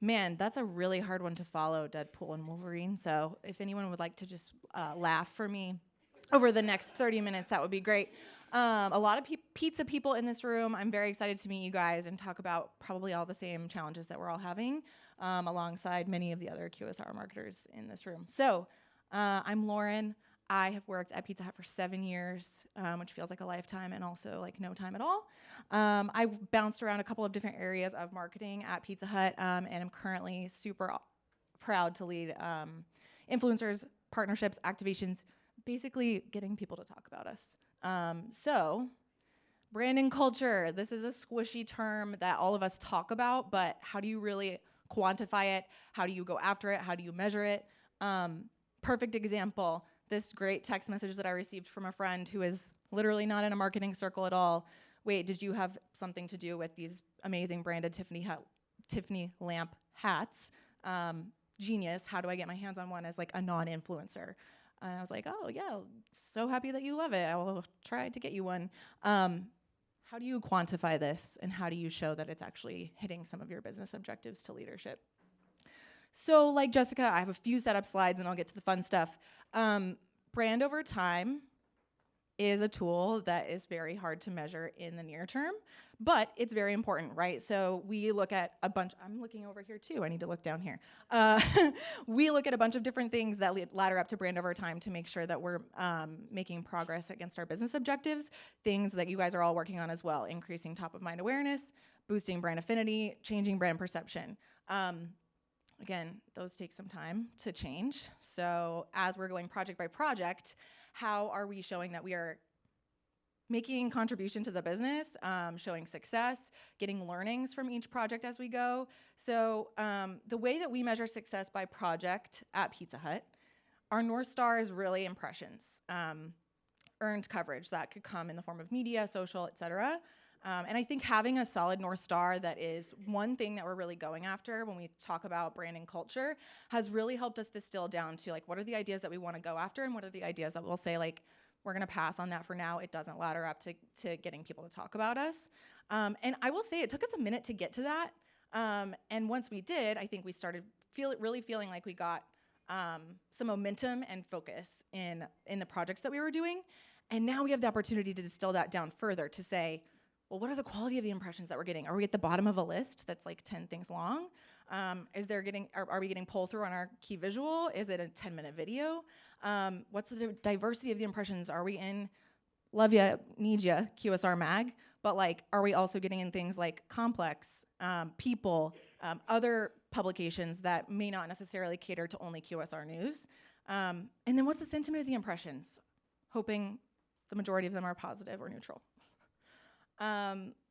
Man, that's a really hard one to follow, Deadpool and Wolverine. So if anyone would like to just laugh for me over the next 30 minutes, that would be great. A lot of pizza people in this room. I'm very excited to meet you guys and talk about probably all the same challenges that we're all having, alongside many of the other QSR marketers in this room. So I'm Lauren. I have worked at Pizza Hut for 7 years, which feels like a lifetime and also like no time at all. I've bounced around a couple of different areas of marketing at Pizza Hut, and I'm currently super proud to lead influencers, partnerships, activations, basically getting people to talk about us. So, branding culture. This is a squishy term that all of us talk about, but how do you really quantify it? How do you go after it? How do you measure it? Perfect example, this great text message that I received from a friend who is literally not in a marketing circle at all. Wait, did you have something to do with these amazing branded Tiffany lamp hats? Genius. How do I get my hands on one as like a non-influencer? And I was like, oh yeah, so happy that you love it. I will try to get you one. How do you quantify this, and how do you show that it's actually hitting some of your business objectives to leadership? So like Jessica, I have a few setup slides and I'll get to the fun stuff. Brand over time is a tool that is very hard to measure in the near term, but it's very important, right? So we look at a bunch, I'm looking over here too, I need to look down here. We look at a bunch of different things that ladder up to brand over time to make sure that we're making progress against our business objectives, things that you guys are all working on as well, increasing top of mind awareness, boosting brand affinity, changing brand perception. Again, those take some time to change. So as we're going project by project, how are we showing that we are making contribution to the business, showing success, getting learnings from each project as we go? So the way that we measure success by project at Pizza Hut, our North Star is really impressions, earned coverage that could come in the form of media, social, et cetera. And I think having a solid North Star that is one thing that we're really going after when we talk about branding culture has really helped us distill down to like, what are the ideas that we want to go after, and what are the ideas that we'll say like, we're going to pass on that for now. It doesn't ladder up to getting people to talk about us. And I will say it took us a minute to get to that. And once we did, I think we started really feeling like we got some momentum and focus in the projects that we were doing. And now we have the opportunity to distill that down further to say, well, what are the quality of the impressions that we're getting? Are we at the bottom of a list that's like 10 things long? Are we getting pull through on our key visual? Is it a 10-minute video? What's the diversity of the impressions? Are we in love ya, need ya, QSR mag? But like, are we also getting in things like Complex, People, other publications that may not necessarily cater to only QSR news? And then what's the sentiment of the impressions? Hoping the majority of them are positive or neutral.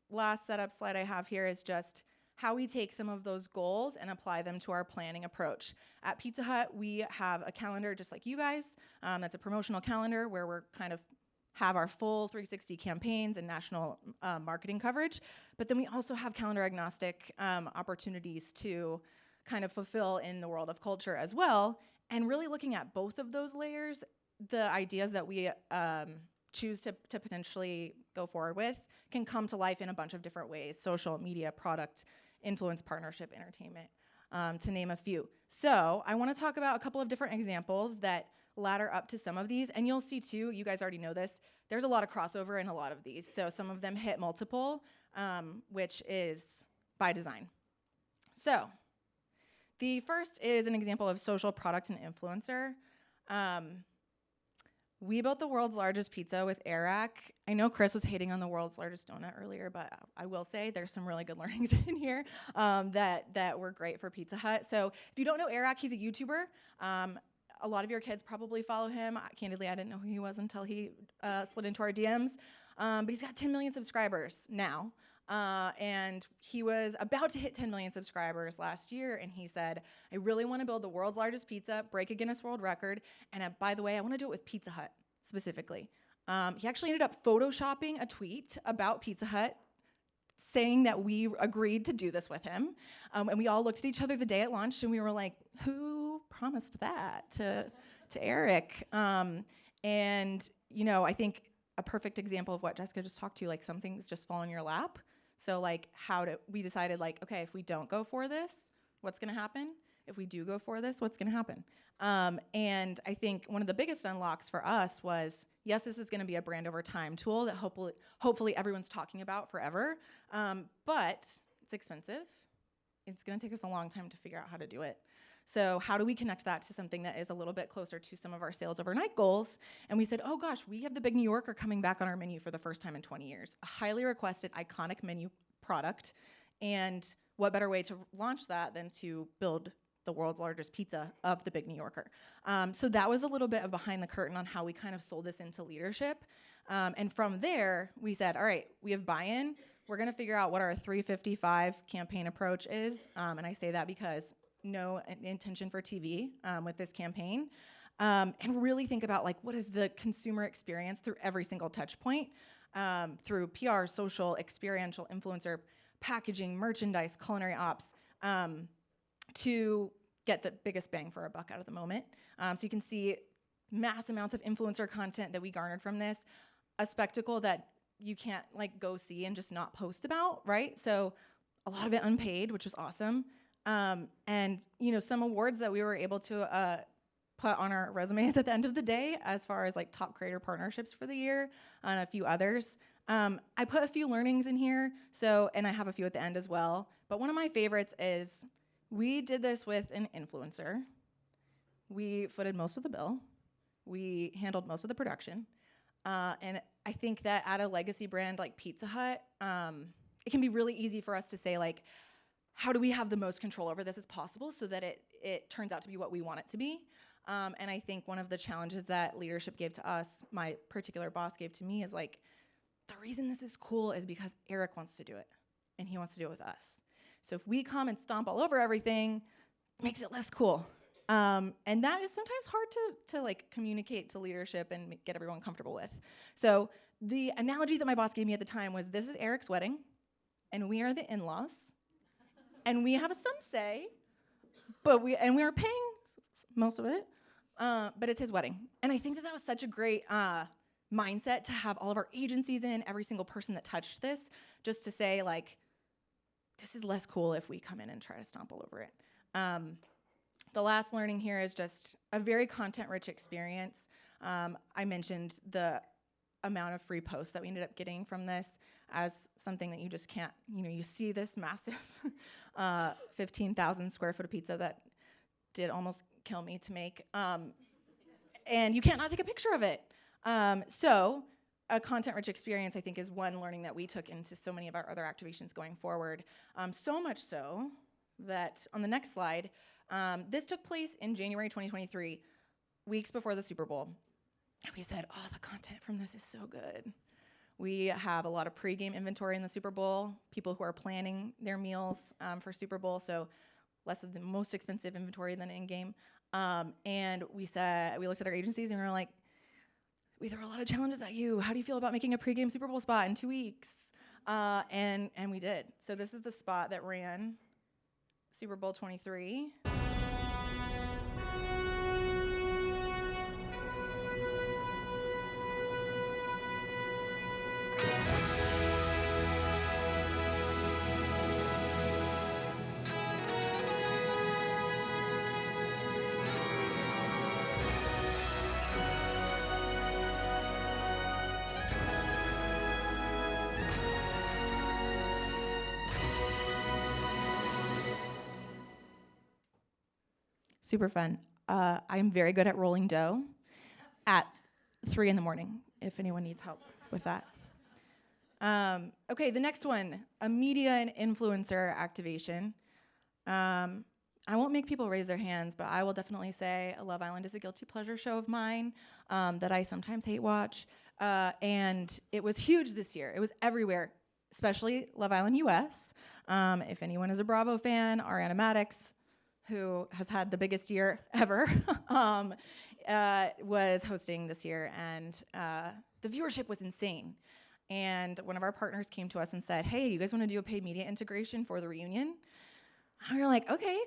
Last setup slide I have here is just how we take some of those goals and apply them to our planning approach. At Pizza Hut, we have a calendar just like you guys. That's a promotional calendar where we're kind of have our full 360 campaigns and national marketing coverage. But then we also have calendar agnostic opportunities to kind of fulfill in the world of culture as well. And really looking at both of those layers, the ideas that we choose to potentially go forward with can come to life in a bunch of different ways: social, media, product, influence, partnership, entertainment, to name a few. So I want to talk about a couple of different examples that ladder up to some of these, and you'll see too, you guys already know this, there's a lot of crossover in a lot of these. So some of them hit multiple, which is by design. So the first is an example of social, product, and influencer. We built the world's largest pizza with Airac. I know Chris was hating on the world's largest donut earlier, but I will say there's some really good learnings in here that were great for Pizza Hut. So if you don't know Airac, he's a YouTuber. A lot of your kids probably follow him. Candidly, I didn't know who he was until he slid into our DMs. But he's got 10 million subscribers now. And he was about to hit 10 million subscribers last year, and he said, I really want to build the world's largest pizza, break a Guinness World Record, and by the way, I want to do it with Pizza Hut specifically. He actually ended up photoshopping a tweet about Pizza Hut saying that we agreed to do this with him. And we all looked at each other the day at launch, and we were like, who promised that to Eric? And, you know, I think a perfect example of what Jessica just talked to, like some things just fall in your lap. So like we decided like, okay, if we don't go for this, What's going to happen? If we do go for this, what's going to happen? And I think one of the biggest unlocks for us was, yes, this is going to be a brand over time tool that hopefully everyone's talking about forever, but it's expensive. It's going to take us a long time to figure out how to do it. So how do we connect that to something that is a little bit closer to some of our sales overnight goals? And we said, oh gosh, we have the Big New Yorker coming back on our menu for the first time in 20 years. A highly requested, iconic menu product. And what better way to launch that than to build the world's largest pizza of the Big New Yorker? So that was a little bit of behind the curtain on how we kind of sold this into leadership. And from there, we said, all right, we have buy-in. We're going to figure out what our 355 campaign approach is. And I say that because no intention for TV with this campaign. And really think about like, what is the consumer experience through every single touch point, through PR, social, experiential, influencer, packaging, merchandise, culinary ops, to get the biggest bang for our buck out of the moment. So you can see mass amounts of influencer content that we garnered from this, a spectacle that you can't like go see and just not post about, right? So a lot of it unpaid, which was awesome. And you know, some awards that we were able to put on our resumes at the end of the day, as far as like top creator partnerships for the year, and a few others. I put a few learnings in here, and I have a few at the end as well. But one of my favorites is we did this with an influencer. We footed most of the bill. We handled most of the production. And I think that at a legacy brand like Pizza Hut, it can be really easy for us to say, like, how do we have the most control over this as possible so that it turns out to be what we want it to be? And I think one of the challenges that leadership gave to us, my particular boss gave to me, is like, the reason this is cool is because Eric wants to do it, and he wants to do it with us. So if we come and stomp all over everything, it makes it less cool. And that is sometimes hard to like communicate to leadership and get everyone comfortable with. So the analogy that my boss gave me at the time was, this is Eric's wedding, and we are the in-laws, and we have some say, but we are paying most of it, but it's his wedding. And I think that was such a great mindset to have all of our agencies in, every single person that touched this, just to say, like, this is less cool if we come in and try to stomp all over it. The last learning here is just a very content-rich experience. I mentioned the amount of free posts that we ended up getting from this as something that you just can't, you see this massive 15,000 square foot of pizza that did almost kill me to make, and you can't not take a picture of it. So a content-rich experience, I think, is one learning that we took into so many of our other activations going forward. So much so that on the next slide, this took place in January 2023, weeks before the Super Bowl. And we said, oh, the content from this is so good. We have a lot of pregame inventory in the Super Bowl, people who are planning their meals for Super Bowl, so less of the most expensive inventory than in-game. And we looked at our agencies and we were like, we throw a lot of challenges at you. How do you feel about making a pregame Super Bowl spot in 2 weeks? And we did. So this is the spot that ran Super Bowl 23. Super fun. I'm very good at rolling dough at 3 a.m, if anyone needs help with that. Okay, the next one, a media and influencer activation. I won't make people raise their hands, but I will definitely say Love Island is a guilty pleasure show of mine that I sometimes hate watch. And it was huge this year. It was everywhere, especially Love Island US. If anyone is a Bravo fan, Ariana Madix, who has had the biggest year ever, was hosting this year, and the viewership was insane. And one of our partners came to us and said, hey, you guys want to do a paid media integration for the reunion? And we were like, okay,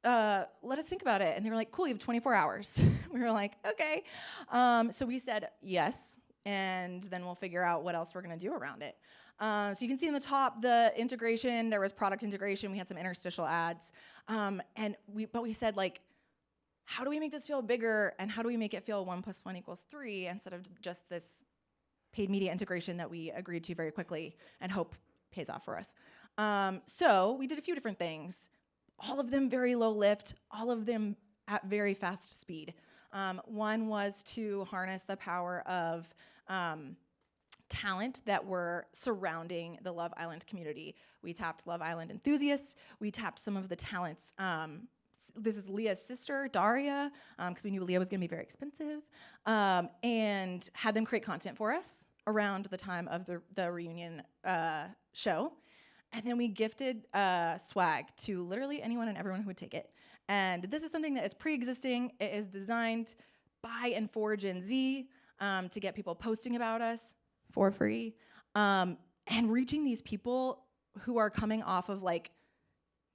let us think about it. And they were like, cool, you have 24 hours. We were like, okay. So we said yes, and then we'll figure out what else we're going to do around it. So you can see in the top the integration. There was product integration. We had some interstitial ads, but we said like, how do we make this feel bigger, and how do we make it feel 1 + 1 = 3 instead of just this paid media integration that we agreed to very quickly and hope pays off for us. So we did a few different things, all of them very low lift, all of them at very fast speed. One was to harness the power of talent that were surrounding the Love Island community. We tapped Love Island enthusiasts. We tapped some of the talents. This is Leah's sister, Daria, because we knew Leah was going to be very expensive, and had them create content for us around the time of the reunion show. And then we gifted swag to literally anyone and everyone who would take it. And this is something that is pre-existing. It is designed by and for Gen Z to get people posting about us for free, and reaching these people who are coming off of like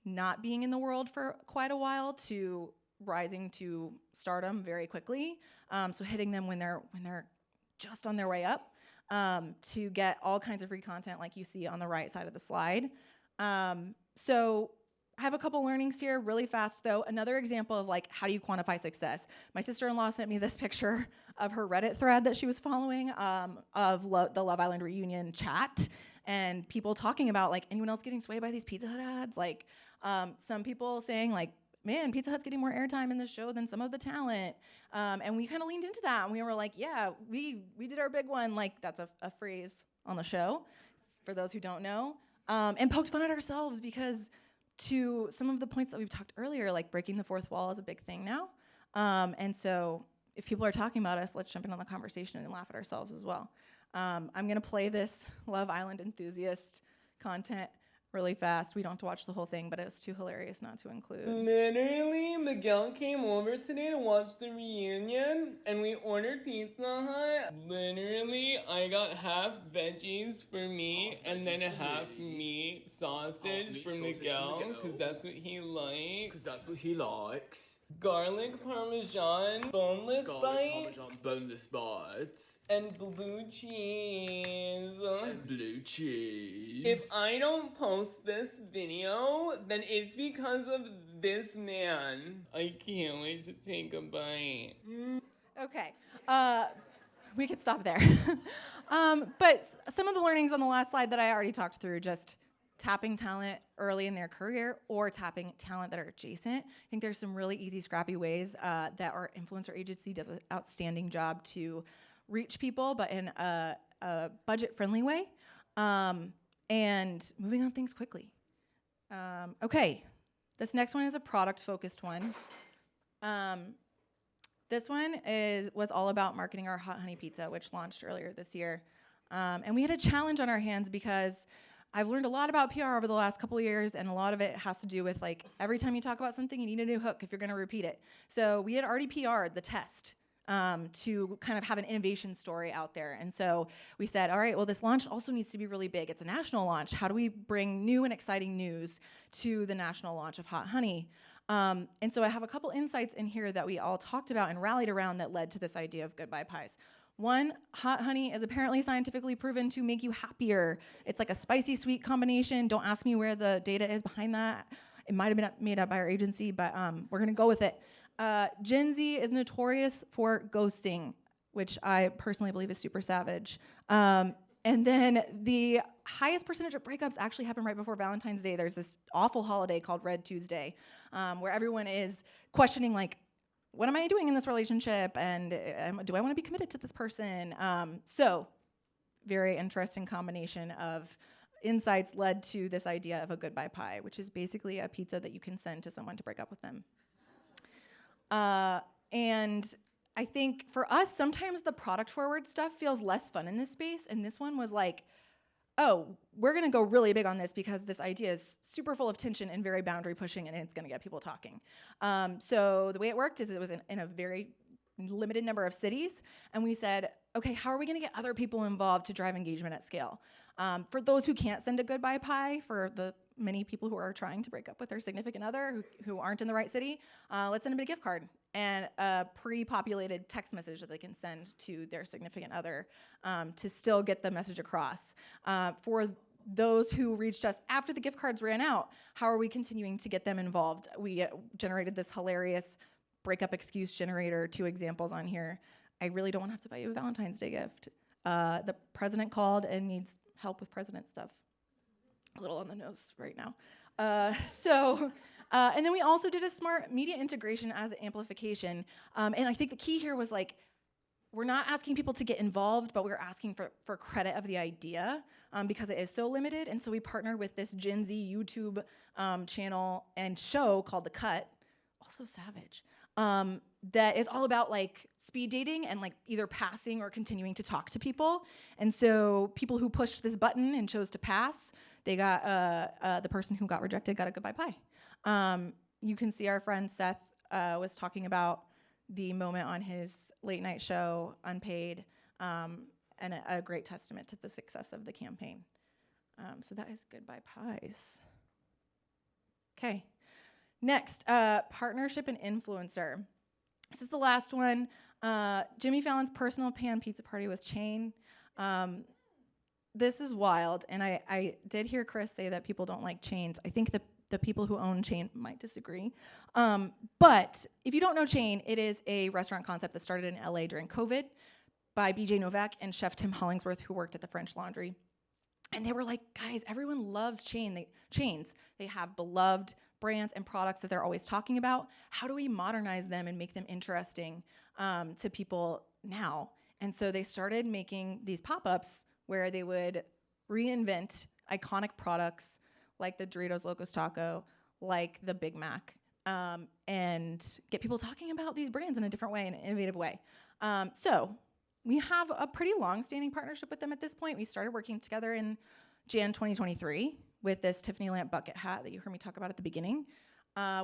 not being in the world for quite a while to rising to stardom very quickly. So hitting them when they're just on their way up, to get all kinds of free content like you see on the right side of the slide. So I have a couple learnings here really fast though. Another example of like, how do you quantify success? My sister-in-law sent me this picture of her Reddit thread that she was following, of the Love Island reunion chat, and people talking about like, anyone else getting swayed by these Pizza Hut ads? Like, some people saying like, man, Pizza Hut's getting more airtime in this show than some of the talent. And we kind of leaned into that, and we were like, yeah, we did our big one. Like, that's a phrase on the show, for those who don't know. And poked fun at ourselves, because to some of the points that we've talked earlier, like breaking the fourth wall is a big thing now. And so if people are talking about us, let's jump in on the conversation and laugh at ourselves as well. I'm going to play this Love Island enthusiast content really fast. We don't have to watch the whole thing, but it was too hilarious not to include. Literally, Miguel came over today to watch the reunion, and we ordered Pizza Hut. Literally, I got half veggies for me, and then half meat sausage for Miguel, because that's what he likes. Garlic parmesan, boneless bites, and blue cheese. If I don't post this video, then it's because of this man. I can't wait to take a bite. Okay, we could stop there. But some of the learnings on the last slide that I already talked through, just tapping talent early in their career or tapping talent that are adjacent. I think there's some really easy, scrappy ways that our influencer agency does an outstanding job to reach people, but in a budget-friendly way, and moving on things quickly. Okay, this next one is a product-focused one. This one was all about marketing our hot honey pizza, which launched earlier this year. And we had a challenge on our hands because I've learned a lot about PR over the last couple of years, and a lot of it has to do with like, every time you talk about something, you need a new hook if you're gonna repeat it. So we had already PR'd the test to kind of have an innovation story out there. And so we said, all right, well, this launch also needs to be really big. It's a national launch. How do we bring new and exciting news to the national launch of Hot Honey? And so I have a couple insights in here that we all talked about and rallied around that led to this idea of goodbye pies. One, hot honey is apparently scientifically proven to make you happier. It's like a spicy sweet combination. Don't ask me where the data is behind that. It might have been made up by our agency, but we're gonna go with it. Gen Z is notorious for ghosting, which I personally believe is super savage. And then the highest percentage of breakups actually happen right before Valentine's Day. There's this awful holiday called Red Tuesday, where everyone is questioning like, what am I doing in this relationship? And do I want to be committed to this person? So very interesting combination of insights led to this idea of a goodbye pie, which is basically a pizza that you can send to someone to break up with them. And I think for us, sometimes the product forward stuff feels less fun in this space. And this one was like, oh, we're gonna go really big on this because this idea is super full of tension and very boundary pushing, and it's gonna get people talking. So the way it worked is it was in a very limited number of cities, and we said, okay, how are we gonna get other people involved to drive engagement at scale? For those who can't send a goodbye pie for the many people who are trying to break up with their significant other who aren't in the right city, let's send them a gift card and a pre-populated text message that they can send to their significant other to still get the message across. For those who reached us after the gift cards ran out, how are we continuing to get them involved? We generated this hilarious breakup excuse generator, 2 examples on here. I really don't want to have to buy you a Valentine's Day gift. The president called and needs help with president stuff. A little on the nose right now. And then we also did a smart media integration as an amplification. And I think the key here was like, we're not asking people to get involved, but we're asking for credit of the idea because it is so limited. And so we partnered with this Gen Z YouTube channel and show called The Cut, also savage, that is all about like speed dating and like either passing or continuing to talk to people. And so people who pushed this button and chose to pass, they got, the person who got rejected got a goodbye pie. You can see our friend Seth was talking about the moment on his late night show, Unpaid, and a great testament to the success of the campaign. So that is goodbye pies. Okay, next, partnership and influencer. This is the last one. Jimmy Fallon's personal pan pizza party with Chain. This is wild, and I did hear Chris say that people don't like chains. I think the people who own Chain might disagree. But if you don't know Chain, it is a restaurant concept that started in LA during COVID by BJ Novak and chef Tim Hollingsworth, who worked at the French Laundry. And they were like, guys, everyone loves chains. They have beloved brands and products that they're always talking about. How do we modernize them and make them interesting to people now? And so they started making these pop-ups where they would reinvent iconic products like the Doritos Locos Taco, like the Big Mac, and get people talking about these brands in a different way, in an innovative way. So we have a pretty long-standing partnership with them at this point. We started working together in Jan 2023 with this Tiffany Lamp bucket hat that you heard me talk about at the beginning,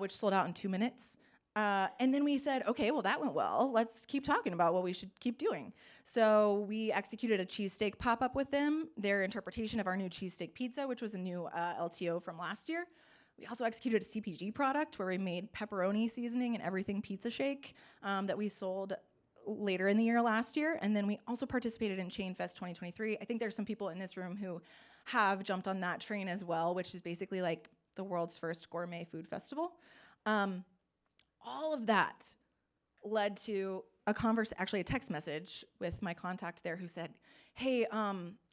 which sold out in 2 minutes. And then we said, okay, well, that went well. Let's keep talking about what we should keep doing. So we executed a cheesesteak pop-up with them, their interpretation of our new cheesesteak pizza, which was a new LTO from last year. We also executed a CPG product where we made pepperoni seasoning and everything pizza shake that we sold later in the year last year. And then we also participated in Chain Fest 2023. I think there's some people in this room who have jumped on that train as well, which is basically like the world's first gourmet food festival. All of that led to actually a text message with my contact there who said, hey, I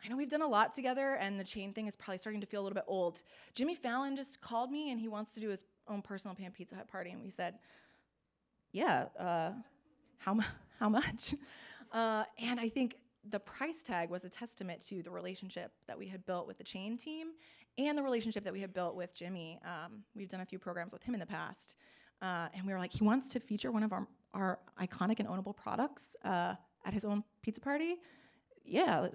know we've done a lot together and the Chain thing is probably starting to feel a little bit old. Jimmy Fallon just called me and he wants to do his own personal pan Pizza Hut party. And we said, yeah, how much? And I think the price tag was a testament to the relationship that we had built with the Chain team and the relationship that we had built with Jimmy. We've done a few programs with him in the past. And we were like, he wants to feature one of our iconic and ownable products at his own pizza party. Yeah,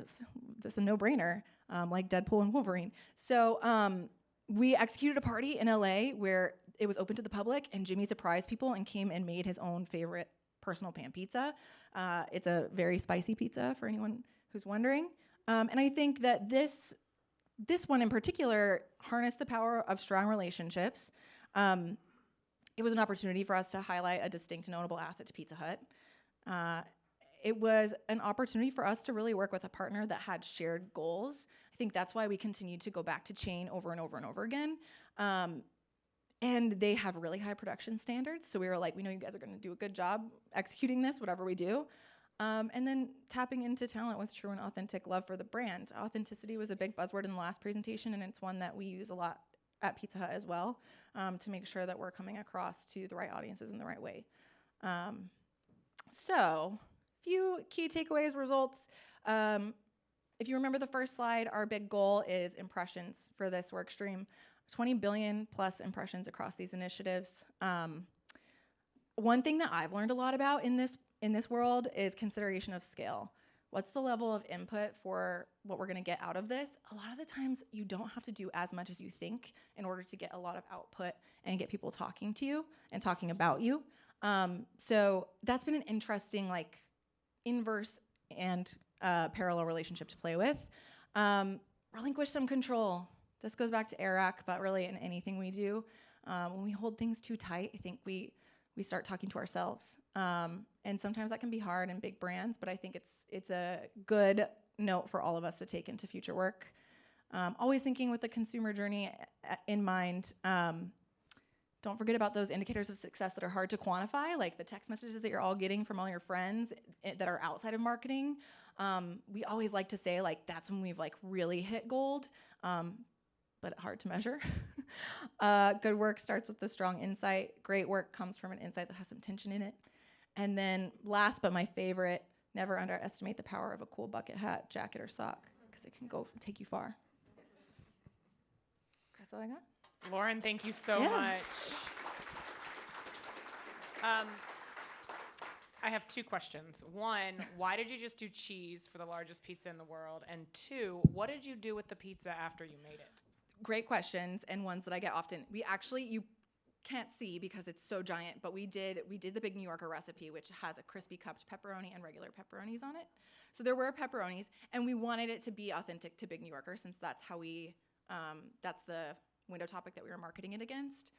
that's a no-brainer, like Deadpool and Wolverine. So we executed a party in LA where it was open to the public, and Jimmy surprised people and came and made his own favorite personal pan pizza. It's a very spicy pizza for anyone who's wondering. And I think that this one in particular harnessed the power of strong relationships. It was an opportunity for us to highlight a distinct and notable asset to Pizza Hut. It was an opportunity for us to really work with a partner that had shared goals. I think that's why we continued to go back to Chain over and over and over again. And they have really high production standards. So we were like, we know you guys are going to do a good job executing this, whatever we do. And then tapping into talent with true and authentic love for the brand. Authenticity was a big buzzword in the last presentation, and it's one that we use a lot at Pizza Hut as well, to make sure that we're coming across to the right audiences in the right way. So, few key takeaways, results. If you remember the first slide, our big goal is impressions for this work stream. 20 billion plus impressions across these initiatives. One thing that I've learned a lot about in this world is consideration of scale. What's the level of input for what we're going to get out of this? A lot of the times you don't have to do as much as you think in order to get a lot of output and get people talking to you and talking about you. So that's been an interesting like inverse and parallel relationship to play with. Relinquish some control. this goes back to Eric, but really in anything we do, when we hold things too tight, I think we start talking to ourselves. And sometimes that can be hard in big brands, but I think it's a good note for all of us to take into future work. Always thinking with the consumer journey in mind. Don't forget about those indicators of success that are hard to quantify, like the text messages that you're all getting from all your friends that are outside of marketing. We always like to say, like, that's when we've, like, really hit gold, but hard to measure. Good work starts with a strong insight. Great work comes from an insight that has some tension in it. And then last but my favorite, never underestimate the power of a cool bucket hat, jacket, or sock, because it can take you far. That's all I got. Lauren, thank you so much. I have two questions. One, why did you just do cheese for the largest pizza in the world? And two, what did you do with the pizza after you made it? Great questions, and ones that I get often. You can't see because it's so giant, but we did the Big New Yorker recipe, which has a crispy cupped pepperoni and regular pepperonis on it. So there were pepperonis, and we wanted it to be authentic to Big New Yorker, since that's how that's the window topic that we were marketing it against.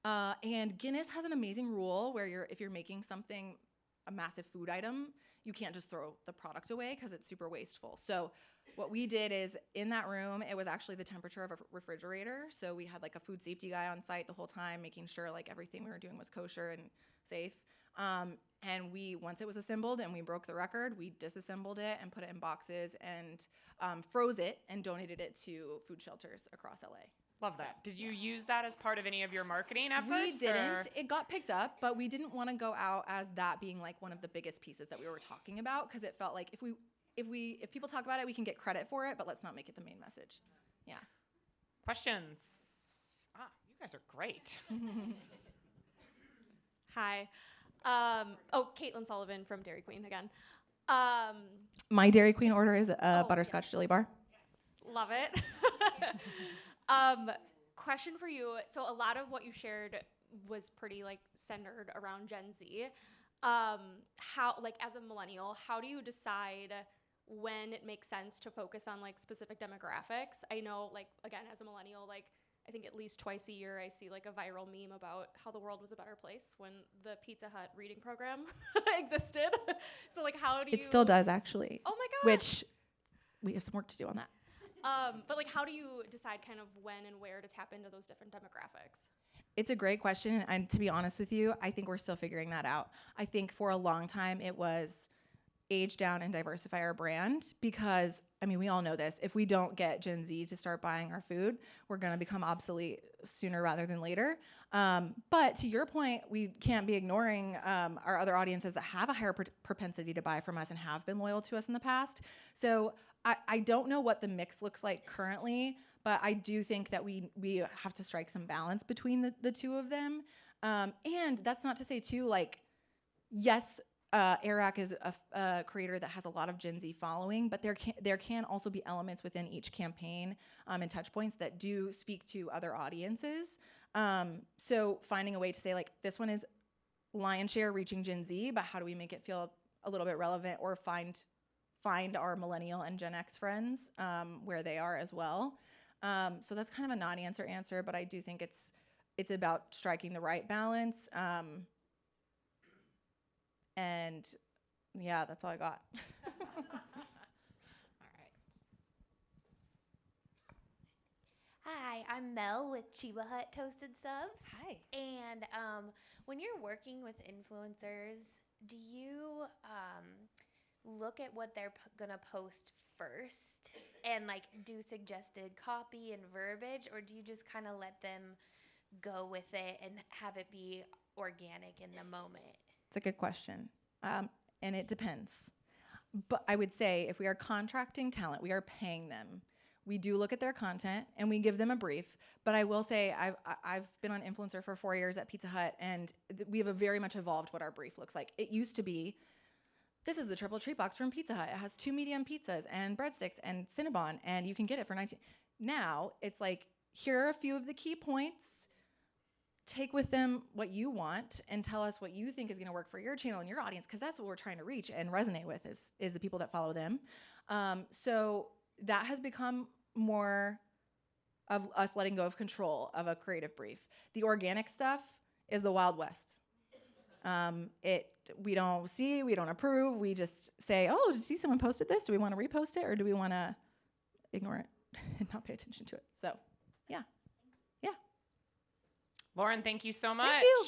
And Guinness has an amazing rule where if you're making something, a massive food item, you can't just throw the product away because it's super wasteful. So what we did is, in that room, it was actually the temperature of a refrigerator. So we had like a food safety guy on site the whole time, making sure like everything we were doing was kosher and safe. And once it was assembled and we broke the record, we disassembled it and put it in boxes and froze it and donated it to food shelters across LA. Love that. Did you use that as part of any of your marketing efforts? We didn't. It got picked up, but we didn't want to go out as that being like one of the biggest pieces that we were talking about, because it felt like if people talk about it, we can get credit for it, but let's not make it the main message. Yeah. Questions? You guys are great. Hi. Caitlin Sullivan from Dairy Queen again. My Dairy Queen order is a butterscotch jelly bar. Love it. Question for you. So a lot of what you shared was pretty like centered around Gen Z. How, like, as a millennial, how do you decide when it makes sense to focus on like specific demographics? I know, like, again, as a millennial, like, I think at least twice a year I see like a viral meme about how the world was a better place when the Pizza Hut reading program existed. So like, how do you... It still does, actually. Oh my God. Which we have some work to do on that. But like, how do you decide kind of when and where to tap into those different demographics? It's a great question, and to be honest with you, I think we're still figuring that out. I think for a long time it was age down and diversify our brand, because, I mean, we all know this. If we don't get Gen Z to start buying our food, we're going to become obsolete sooner rather than later. But to your point, we can't be ignoring our other audiences that have a higher propensity to buy from us and have been loyal to us in the past. So I don't know what the mix looks like currently, but I do think that we have to strike some balance between the two of them. And that's not to say, too, like, yes, Arak is a creator that has a lot of Gen Z following, but there can also be elements within each campaign and touch points that do speak to other audiences. So finding a way to say, like, this one is lion's share reaching Gen Z, but how do we make it feel a little bit relevant, or find our millennial and Gen X friends where they are as well. So that's kind of a non-answer, but I do think it's about striking the right balance. And yeah, that's all I got. All right. Hi, I'm Mel with Chiba Hut Toasted Subs. Hi. And when you're working with influencers, do you look at what they're gonna post first and like do suggested copy and verbiage, or do you just kind of let them go with it and have it be organic in the moment? It's a good question. And it depends. But I would say if we are contracting talent, we are paying them. We do look at their content and we give them a brief. But I will say I've been on influencer for 4 years at Pizza Hut, and we have very much evolved what our brief looks like. It used to be, this is the triple treat box from Pizza Hut. It has 2 medium pizzas and breadsticks and Cinnabon, and you can get it for $19. Now it's like, here are a few of the key points. Take with them what you want and tell us what you think is going to work for your channel and your audience, because that's what we're trying to reach and resonate with is the people that follow them. So that has become more of us letting go of control of a creative brief. The organic stuff is the Wild West. We don't see, we don't approve. We just say, oh, did you see someone posted this? Do we want to repost it, or do we want to ignore it and not pay attention to it? So, yeah. Lauren, thank you so much. Thank you.